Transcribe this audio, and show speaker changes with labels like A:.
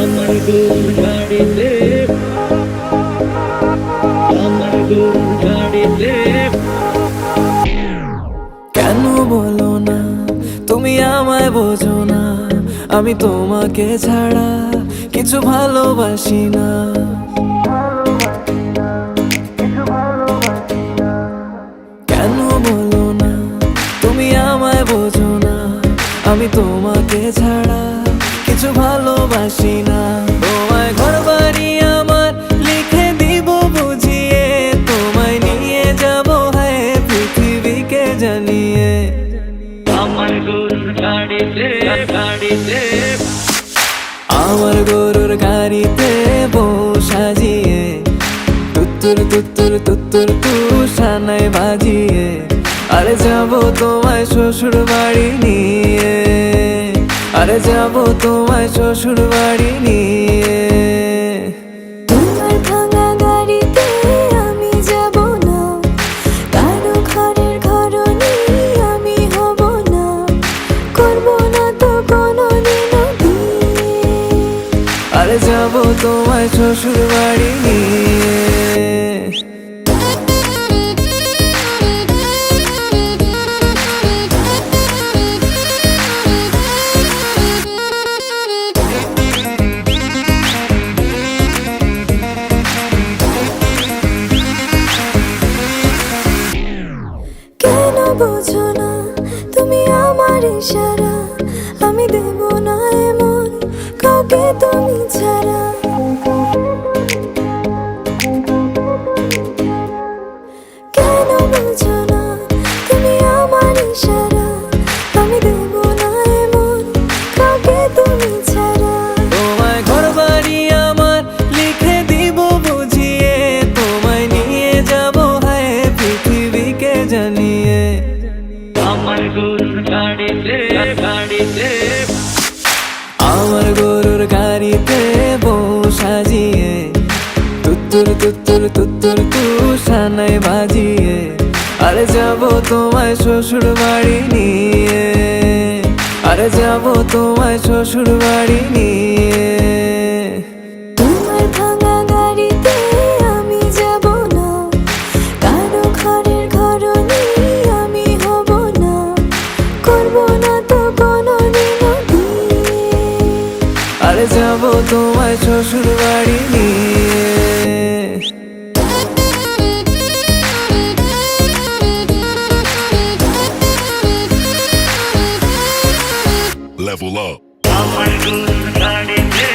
A: আমার গরুর গাড়িতে, আমার গরুর গাড়িতে।
B: কেন বলো না তুমি আমায় বোঝো না, আমি তোমাকে ছাড়া কিছু ভালোবাসি না। কেন বলো না তুমি আমায় বোঝো না, আমি তোমাকে ছাড়া কিছু ভালোবাসি না। তোমায় ঘর বাড়ি আমার লিখে দিব বুঝিয়ে, তোমায় নিয়ে যাবো হ্যাঁ পৃথিবীকে জানিয়ে।
A: আমার গরুর গাড়িতে, গাড়িতে,
B: আমার গরুর গাড়িতে বউ সাজিয়ে, তুত্তুর তুত্তুর তুত্তুর তু সানাই বাজিয়ে, আরে যাবো তোমায় শ্বশুর বাড়ি নিয়ে, আরে যাবো তোমায় শ্বশুর বাড়ি নিয়ে।
C: তোমার ভাঙা গাড়িতে আমি যাব না, কারো ঘরের ঘরনি আমি হব না, করব না তো কোনোদিনও বিয়ে।
B: আরে যাবো তোমায় শ্বশুর বাড়ি নিয়ে।
C: কেন বোঝো না তুমি আমার ইশারা, আমি দেব না এমন কাউকে তুমি ছাড়া। কেন বোঝো না তুমি আমার ইশারা, আমি দেব না এমন কাউকে তুমি ছাড়া।
B: তোমায় ঘর বাড়ি আমার লিখে দিব বুঝিয়ে, তোমায় নিয়ে যাবো হ্যাঁ পৃথিবীকে জানিয়ে।
A: আমার গরুর গাড়িতে, গাড়িতে,
B: আমার গরুর গাড়িতে বউ সাজিয়ে, তুত্তুর তুত্তুর তুত্তুর তু সানাই বাজিয়ে, আরে যাবো তোমায় শ্বশুর বাড়ি নিয়ে, আরে যাবো তোমায় শ্বশুর বাড়ি নিয়ে।
C: তোমার ভাঙা গাড়িতে আমি যাব না, কারো ঘরের ঘরনি আমি হব না, করব না তো কোনোদিনও বিয়ে।
B: আরে যাবো তোমায় শ্বশুর বাড়ি নিয়ে।
D: Level up.
A: আমার গরুর গাড়িতে।